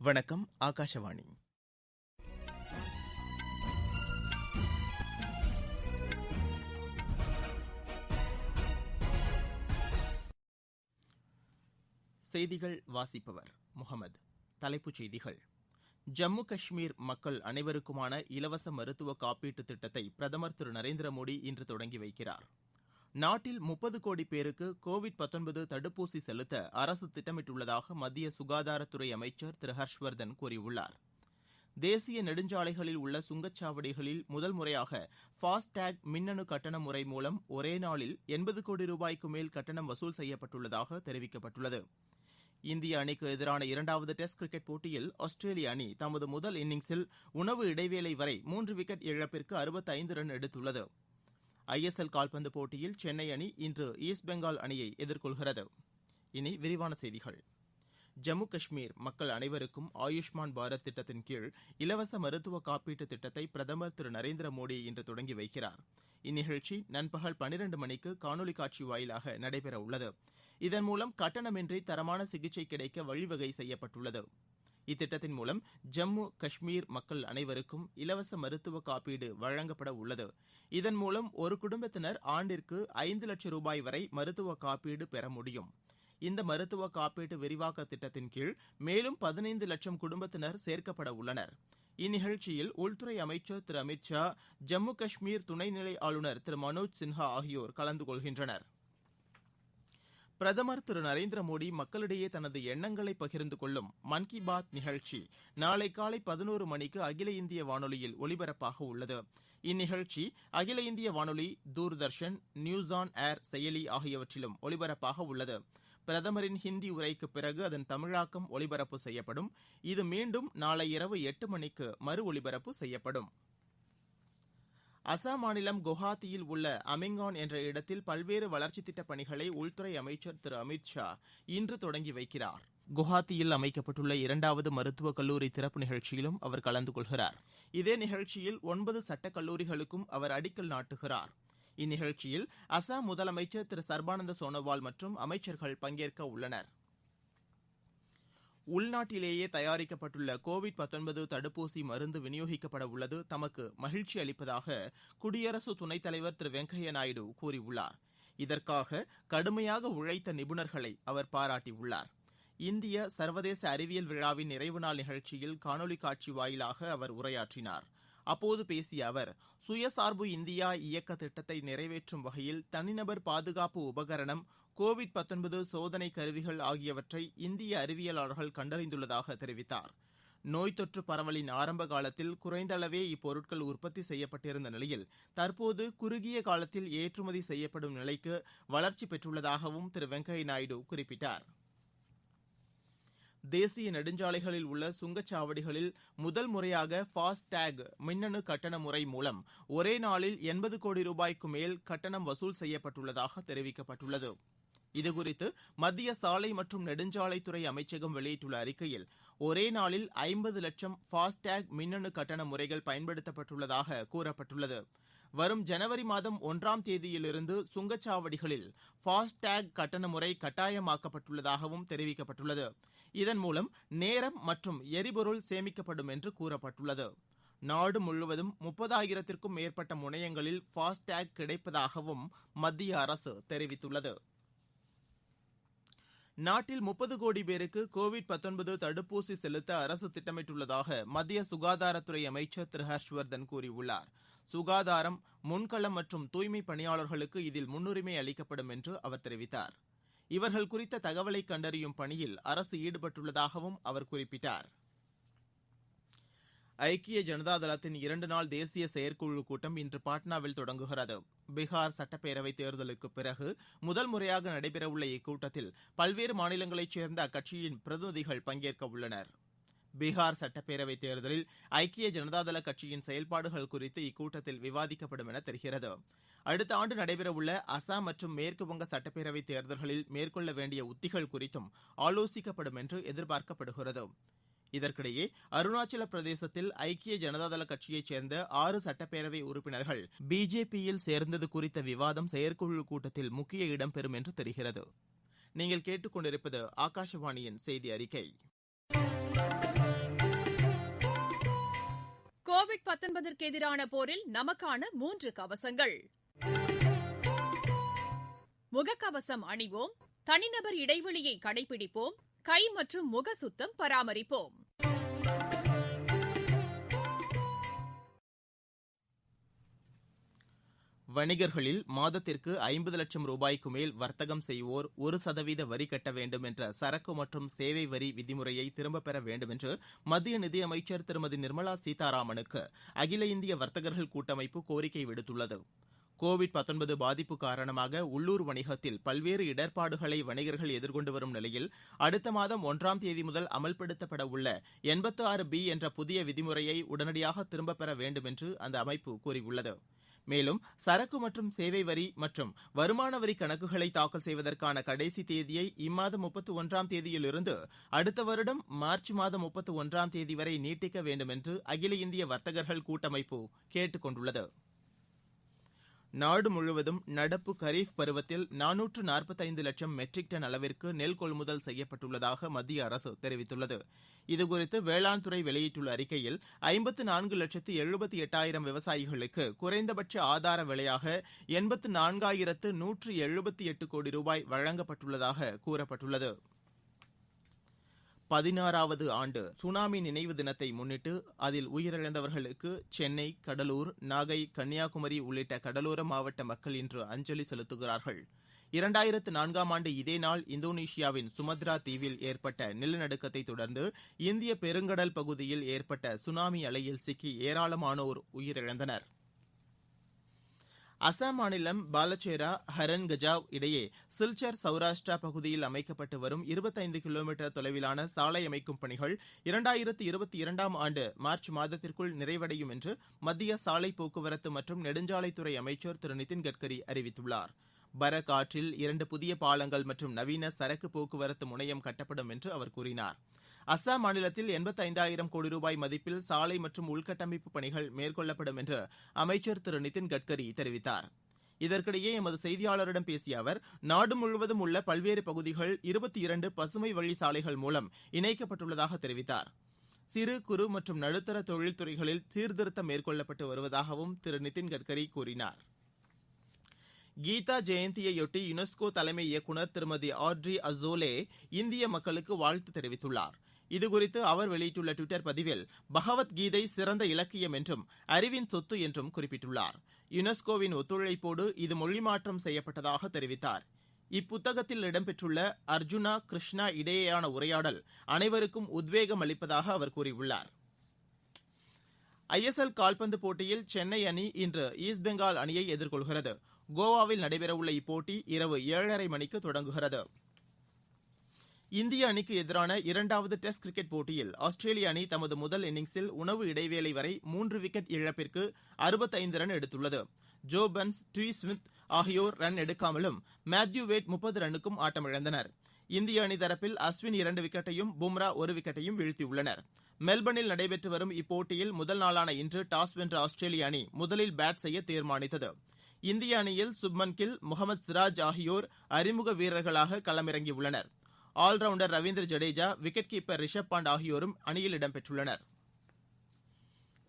வணக்கம். ஆகாஷவாணி. செய்திகள் வாசிப்பவர் முகமது. தலைப்புச் செய்திகள்: ஜம்மு காஷ்மீர் மக்கள் அனைவருக்குமான இலவச மருத்துவ காப்பீட்டு திட்டத்தை பிரதமர் திரு நரேந்திர மோடி இன்று தொடங்கி வைக்கிறார். நாட்டில் 30 கோடி பேருக்கு கோவிட்-19 தடுப்பூசி செலுத்த அரசு திட்டமிட்டுள்ளதாக மத்திய சுகாதாரத்துறை அமைச்சர் திரு ஹர்ஷ்வர்தன் கூறியுள்ளார். தேசிய நெடுஞ்சாலைகளில் உள்ள சுங்கச்சாவடிகளில் முதல் முறையாக ஃபாஸ்டேக் மின்னணு கட்டண முறை மூலம் ஒரே நாளில் 80 கோடி ரூபாய்க்கு மேல் கட்டணம் வசூல் செய்யப்பட்டுள்ளதாக தெரிவிக்கப்பட்டுள்ளது. இந்திய அணிக்கு எதிரான இரண்டாவது டெஸ்ட் கிரிக்கெட் போட்டியில் ஆஸ்திரேலிய அணி தமது முதல் இன்னிங்ஸில் உணவு இடைவேளை வரை 3 விக்கெட் இழப்பிற்கு 65 ரன் எடுத்துள்ளது. ஐஎஸ்எல் கால்பந்து போட்டியில் சென்னை அணி இன்று ஈஸ்ட் பெங்கால் அணியை எதிர்கொள்கிறது. இனி விரிவான செய்திகள். ஜம்மு காஷ்மீர் மக்கள் அனைவருக்கும் ஆயுஷ்மான் பாரத் திட்டத்தின் கீழ் இலவச மருத்துவ காப்பீட்டு திட்டத்தை பிரதமர் திரு நரேந்திர மோடி இன்று தொடங்கி வைக்கிறார். இந்நிகழ்ச்சி நண்பகல் 12 மணிக்கு காணொலி காட்சி வாயிலாக நடைபெற உள்ளது. இதன் மூலம் கட்டணமின்றி தரமான சிகிச்சை கிடைக்க வழிவகை செய்யப்பட்டுள்ளது. இத்திட்டத்தின் மூலம் ஜம்மு காஷ்மீர் மக்கள் அனைவருக்கும் இலவச மருத்துவ காப்பீடு வழங்கப்பட உள்ளது. இதன் மூலம் ஒரு குடும்பத்தினர் ஆண்டிற்கு 5 லட்சம் ரூபாய் வரை மருத்துவ காப்பீடு பெற முடியும். இந்த மருத்துவ காப்பீட்டு விரிவாக்க திட்டத்தின் கீழ் மேலும் 15 லட்சம் குடும்பத்தினர் சேர்க்கப்பட உள்ளனர். இந்நிகழ்ச்சியில் உள்துறை அமைச்சர் திரு அமித் ஷா, ஜம்மு காஷ்மீர் துணைநிலை ஆளுநர் திரு மனோஜ் சின்ஹா ஆகியோர் கலந்து கொள்கின்றனர். பிரதமர் திரு நரேந்திர மோடி மக்களிடையே தனது எண்ணங்களை பகிர்ந்து கொள்ளும் மன் கி பாத் நிகழ்ச்சி நாளை காலை 11 மணிக்கு அகில இந்திய வானொலியில் ஒலிபரப்பாக உள்ளது. இந்நிகழ்ச்சி அகில இந்திய வானொலி, தூர்தர்ஷன், நியூஸ் ஆன் ஏர் செயலி ஆகியவற்றிலும் ஒலிபரப்பாக உள்ளது. பிரதமரின் ஹிந்தி உரைக்கு பிறகு அதன் தமிழாக்கம் ஒலிபரப்பு செய்யப்படும். இது மீண்டும் நாளை இரவு 8 மணிக்கு மறு ஒலிபரப்பு செய்யப்படும். அசாம் மாநிலம் குவஹாத்தியில் உள்ள அமிங்கான் என்ற இடத்தில் பல்வேறு வளர்ச்சித் திட்டப் பணிகளை உள்துறை அமைச்சர் திரு அமித் ஷா இன்று தொடங்கி வைக்கிறார். குவஹாத்தியில் அமைக்கப்பட்டுள்ள 2வது மருத்துவக் கல்லூரி திறப்பு நிகழ்ச்சியிலும் அவர் கலந்து கொள்கிறார். இதே நிகழ்ச்சியில் 9 சட்டக் கல்லூரிகளுக்கும் அவர் அடிக்கல் நாட்டுகிறார். இந்நிகழ்ச்சியில் அசாம் முதலமைச்சர் திரு சர்பானந்த சோனோவால் மற்றும் அமைச்சர்கள் பங்கேற்க உள்ளனர். உள்நாட்டிலேயே தயாரிக்கப்பட்டுள்ள கோவிட்-19 தடுப்பூசி மருந்து விநியோகிக்கப்பட உள்ளது தமக்கு மகிழ்ச்சி அளிப்பதாக குடியரசு துணைத் தலைவர் திரு வெங்கையா நாயுடு கூறியுள்ளார். இதற்காக கடுமையாக உழைத்த நிபுணர்களை அவர் பாராட்டியுள்ளார். இந்திய சர்வதேச அறிவியல் விழாவின் நிறைவு நாள் நிகழ்ச்சியில் காணொலி காட்சி வாயிலாக அவர் உரையாற்றினார். அப்போது பேசிய அவர், சுயசார்பு இந்தியா இயக்க திட்டத்தை நிறைவேற்றும் வகையில் தனிநபர் பாதுகாப்பு உபகரணம், கோவிட்-19 சோதனை கருவிகள் ஆகியவற்றை இந்திய அறிவியலாளர்கள் கண்டறிந்துள்ளதாக தெரிவித்தார். நோய் தொற்று பரவலின் ஆரம்ப காலத்தில் குறைந்த அளவே இப்பொருட்கள் உற்பத்தி செய்யப்பட்டிருந்த நிலையில் தற்போது குறுகிய காலத்தில் ஏற்றுமதி செய்யப்படும் நிலைக்கு வளர்ச்சி பெற்றுள்ளதாகவும் திரு வெங்கையா நாயுடு குறிப்பிட்டார். தேசிய நெடுஞ்சாலைகளில் உள்ள சுங்கச்சாவடிகளில் முதல் முறையாக ஃபாஸ்டேக் மின்னணு கட்டண முறை மூலம் ஒரே நாளில் 80 கோடி ரூபாய்க்கு மேல் கட்டணம் வசூல் செய்யப்பட்டுள்ளதாக தெரிவிக்கப்பட்டுள்ளது. இதுகுறித்து மத்திய சாலை மற்றும் நெடுஞ்சாலைத்துறை அமைச்சகம் வெளியிட்டுள்ள அறிக்கையில், ஒரே நாளில் 50 லட்சம் ஃபாஸ்டேக் மின்னணு கட்டண முறைகள் பயன்படுத்தப்பட்டுள்ளதாக கூறப்பட்டுள்ளது. வரும் ஜனவரி மாதம் 1ஆம் தேதியிலிருந்து சுங்கச்சாவடிகளில் ஃபாஸ்டேக் கட்டண முறை கட்டாயமாக்கப்பட்டுள்ளதாகவும் தெரிவிக்கப்பட்டுள்ளது. இதன் மூலம் நேரம் மற்றும் எரிபொருள் சேமிக்கப்படும் என்று கூறப்பட்டுள்ளது. நாடு முழுவதும் 30,000க்கும் மேற்பட்ட முனையங்களில் ஃபாஸ்டேக் கிடைப்பதாகவும் மத்திய அரசு தெரிவித்துள்ளது. நாட்டில் 30 கோடி பேருக்கு கோவிட்-19 தடுப்பூசி செலுத்த அரசு திட்டமிட்டுள்ளதாக மத்திய சுகாதாரத்துறை அமைச்சர் திரு ஹர்ஷ்வர்தன் கூறியுள்ளார். சுகாதாரம், முன்களம் மற்றும் தூய்மை பணியாளர்களுக்கு இதில் முன்னுரிமை அளிக்கப்படும் என்று அவர் தெரிவித்தார். இவர்கள் குறித்த தகவலை கண்டறியும் பணியில் அரசு ஈடுபட்டுள்ளதாகவும் அவர் குறிப்பிட்டார். ஐக்கிய ஜனதா தளத்தின் 2 நாள் தேசிய செயற்குழு கூட்டம் இன்று பாட்னாவில் தொடங்குகிறது. பீகார் சட்டப்பேரவைத் தேர்தலுக்கு பிறகு முதல் முறையாக நடைபெறவுள்ள இக்கூட்டத்தில் பல்வேறு மாநிலங்களைச் சேர்ந்த அக்கட்சியின் பிரதிநிதிகள் பங்கேற்க உள்ளனர். பீகார் சட்டப்பேரவைத் தேர்தலில் ஐக்கிய ஜனதாதள கட்சியின் செயல்பாடுகள் குறித்து இக்கூட்டத்தில் விவாதிக்கப்படும் என தெரிகிறது. அடுத்த ஆண்டு நடைபெறவுள்ள அசாம் மற்றும் மேற்குவங்க சட்டப்பேரவைத் தேர்தல்களில் மேற்கொள்ள வேண்டிய உத்திகள் குறித்தும் ஆலோசிக்கப்படும் என்று எதிர்பார்க்கப்படுகிறது. இதற்கிடையே அருணாச்சல பிரதேசத்தில் ஐக்கிய ஜனதாதள கட்சியைச் சேர்ந்த 6 சட்டப்பேரவை உறுப்பினர்கள் பிஜேபியில் சேர்ந்தது குறித்த விவாதம் செயற்குழு கூட்டத்தில் முக்கிய இடம்பெறும் என்று தெரிகிறது. நீங்கள் கேட்டுக்கொண்டிருப்பது ஆகாஷவாணியின் செய்தி அறிக்கை. கோவிட்-19ற்கு எதிரான போரில் நமக்கான 3 கவசங்கள். முகக்கவசம் அணிவோம், தனிநபர் இடைவெளியை கடைபிடிப்போம், கை மற்றும் முக சுத்தம் பராமரிப்போம். வணிகர்களில் மாதத்திற்கு 50 லட்சம் ரூபாய்க்கு மேல் வர்த்தகம் செய்வோர் 1% வரி கட்ட வேண்டும் என்ற சரக்கு மற்றும் சேவை வரி விதிமுறையை திரும்பப் பெற வேண்டும் என்று மத்திய நிதியமைச்சர் திருமதி நிர்மலா சீதாராமனுக்கு அகில இந்திய வர்த்தகர்கள் கூட்டமைப்பு கோரிக்கை விடுத்துள்ளது. கோவிட்-19 பாதிப்பு காரணமாக உள்ளூர் வணிகத்தில் பல்வேறு இடர்பாடுகளை வணிகர்கள் எதிர்கொண்டு வரும் நிலையில் அடுத்த மாதம் 1ஆம் தேதி முதல் அமல்படுத்தப்பட உள்ள 86B என்ற புதிய விதிமுறையை உடனடியாக திரும்பப் பெற வேண்டும் என்று அந்த அமைப்பு கூறியுள்ளது. மேலும் சரக்கு மற்றும் சேவை வரி மற்றும் வருமான வரி கணக்குகளை தாக்கல் செய்வதற்கான கடைசி தேதியை இம்மாதம் 31ஆம் தேதியிலிருந்து அடுத்த வருடம் மார்ச் மாதம் 31ஆம் தேதி வரை நீட்டிக்க வேண்டும் என்று அகில இந்திய வர்த்தகர்கள் கூட்டமைப்பு கேட்டுக் கொண்டுள்ளது. நாடு முழுவதும் நடப்பு கரீப் பருவத்தில் 445 லட்சம் மெட்ரிக் டன் அளவிற்கு நெல் கொள்முதல் செய்யப்பட்டுள்ளதாக மத்திய அரசு தெரிவித்துள்ளது. இதுகுறித்து வேளாண் துறை வெளியிட்டுள்ள அறிக்கையில் 54,78,000 விவசாயிகளுக்கு குறைந்தபட்ச ஆதார விலையாக 84,178 கோடி ரூபாய் வழங்கப்பட்டுள்ளதாக கூறப்பட்டுள்ளது. 16வது ஆண்டு சுனாமி நினைவு தினத்தை முன்னிட்டு அதில் உயிரிழந்தவர்களுக்கு சென்னை, கடலூர், நாகை, கன்னியாகுமரி உள்ளிட்ட கடலோர மாவட்ட மக்கள் இன்று அஞ்சலி செலுத்துகிறார்கள். 2004ஆம் ஆண்டு இதே நாள் இந்தோனேஷியாவின் சுமத்ரா தீவில் ஏற்பட்ட நிலநடுக்கத்தை தொடர்ந்து இந்திய பெருங்கடல் பகுதியில் ஏற்பட்ட சுனாமி அலையில் சிக்கி ஏராளமானோர் உயிரிழந்தனர். அசாம் மாநிலம் பாலசோரா ஹரன் கஜாவ் இடையே சில்சர் சௌராஷ்டிரா பகுதியில் அமைக்கப்பட்டு வரும் 25 கிலோமீட்டர் தொலைவிலான சாலை அமைக்கும் பணிகள் 2022ஆம் ஆண்டு மார்ச் மாதத்திற்குள் நிறைவடையும் என்று மத்திய சாலை போக்குவரத்து மற்றும் நெடுஞ்சாலைத்துறை அமைச்சர் திரு நிதின் கட்கரி அறிவித்துள்ளார். பரக் ஆற்றில் 2 புதிய பாலங்கள் மற்றும் நவீன சரக்கு போக்குவரத்து முனையம் கட்டப்படும் என்று அவர் கூறினார். அசாம் மாநிலத்தில் 85,000 கோடி ரூபாய் மதிப்பில் சாலை மற்றும் உள்கட்டமைப்பு பணிகள் மேற்கொள்ளப்படும் என்று அமைச்சர் திரு நிதின் கட்கரி தெரிவித்தார். இதற்கிடையே எமது செய்தியாளரிடம் பேசிய அவர், நாடு முழுவதும் உள்ள பல்வேறு பகுதிகள் 22 பசுமை வழி சாலைகள் மூலம் இணைக்கப்பட்டுள்ளதாக தெரிவித்தார். சிறு குறு மற்றும் நடுத்தர தொழில்துறைகளில் சீர்திருத்தம் மேற்கொள்ளப்பட்டு வருவதாகவும் திரு நிதின் கட்கரி கூறினார். கீதா ஜெயந்தியையொட்டி யுனெஸ்கோ தலைமை இயக்குநர் திருமதி ஆட்ரி அசோலே இந்திய மக்களுக்கு வாழ்த்து தெரிவித்துள்ளார். இதுகுறித்து அவர் வெளியிட்டுள்ள டுவிட்டர் பதிவில், பகவத்கீதை சிறந்த இலக்கியம் என்றும் அறிவின் சொத்து என்றும் குறிப்பிட்டுள்ளார். யுனெஸ்கோவின் ஒத்துழைப்போடு இது மொழிமாற்றம் செய்யப்பட்டதாக தெரிவித்தார். இப்புத்தகத்தில் இடம்பெற்றுள்ள அர்ஜுனா கிருஷ்ணா இடையேயான உரையாடல் அனைவருக்கும் உத்வேகம் அளிப்பதாக அவர் கூறியுள்ளார். ISL கால்பந்து போட்டியில் சென்னை அணி இன்று ஈஸ்ட் பெங்கால் அணியை எதிர்கொள்கிறது. கோவாவில் நடைபெறவுள்ள இப்போட்டி இரவு 7:30 மணிக்கு தொடங்குகிறது. இந்திய அணிக்கு எதிரான 2வது டெஸ்ட் கிரிக்கெட் போட்டியில் ஆஸ்திரேலிய அணி தமது முதல் இன்னிங்ஸில் உணவு இடைவேளை வரை 3 விக்கெட் இழப்பிற்கு 65 ரன் எடுத்துள்ளது. ஜோ பர்ன்ஸ், ஸ்டீவ் ஸ்மித் ஆகியோர் ரன் எடுக்காமலும் மேத்யூ வேட் 30 ரன்னுக்கும் ஆட்டமிழந்தனர். இந்திய அணி தரப்பில் அஸ்வின் 2 விக்கெட்டையும் பும்ரா 1 விக்கெட்டையும் வீழ்த்தியுள்ளனர். மெல்பர்னில் நடைபெற்று வரும் இப்போட்டியில் முதல் நாளான இன்று டாஸ் வென்ற ஆஸ்திரேலிய அணி முதலில் பேட் செய்ய தீர்மானித்தது. இந்திய அணியில் சுப்மன் கில், முகமது சிராஜ் ஆகியோர் அறிமுக வீரர்களாக களமிறங்கியுள்ளனர். Allrounder Ravindra Jadeja, wicket keeper Rishabh Pant ஆகியோரும் அணியில் இடம்பெற்றுள்ளனர்.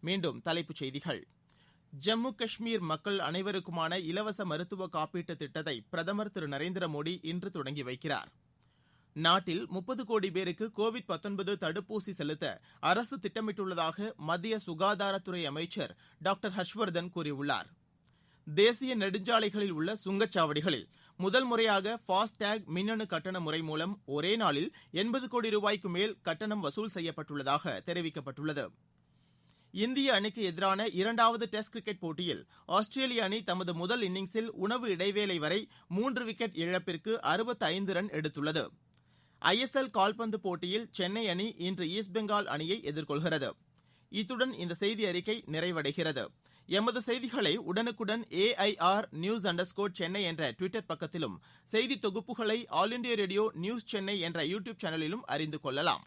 மீண்டும் தலைப்புச் செய்திகள். ஜம்மு காஷ்மீர் மக்கள் அனைவருக்குமான இலவச மருத்துவ காப்பீட்டு திட்டத்தை பிரதமர் திரு நரேந்திர மோடி இன்று தொடங்கி வைக்கிறார். நாட்டில் 30 கோடி பேருக்கு கோவிட்-19 தடுப்பூசி செலுத்த அரசு திட்டமிட்டுள்ளதாக மத்திய சுகாதாரத்துறை அமைச்சர் டாக்டர் ஹர்ஷ்வர்தன் கூறியுள்ளார். தேசிய நெடுஞ்சாலைகளில் உள்ள சுங்கச்சாவடிகளில் முதல் முறையாக ஃபாஸ்டேக் மின்னணு கட்டண முறை மூலம் ஒரே நாளில் 80 கோடி ரூபாய்க்கு மேல் கட்டணம் வசூல் செய்யப்பட்டுள்ளதாக தெரிவிக்கப்பட்டுள்ளது. இந்திய அணிக்கு எதிரான 2வது டெஸ்ட் கிரிக்கெட் போட்டியில் ஆஸ்திரேலிய அணி தமது முதல் இன்னிங்ஸில் உணவு இடைவேளை வரை 3 விக்கெட் இழப்பிற்கு 65 ரன் எடுத்துள்ளது. ISL கால்பந்து போட்டியில் சென்னை அணி இன்று ஈஸ்ட் பெங்கால் அணியை எதிர்கொள்கிறது. இத்துடன் இந்த செய்தி அறிக்கை நிறைவடைகிறது. எமது செய்திகளை உடனுக்குடன் AIR News_Chennai என்ற ட்விட்டர் பக்கத்திலும், செய்தி தொகுப்புகளை all India radio news Chennai என்ற யூடியூப் சேனலிலும் அறிந்து கொள்ளலாம்.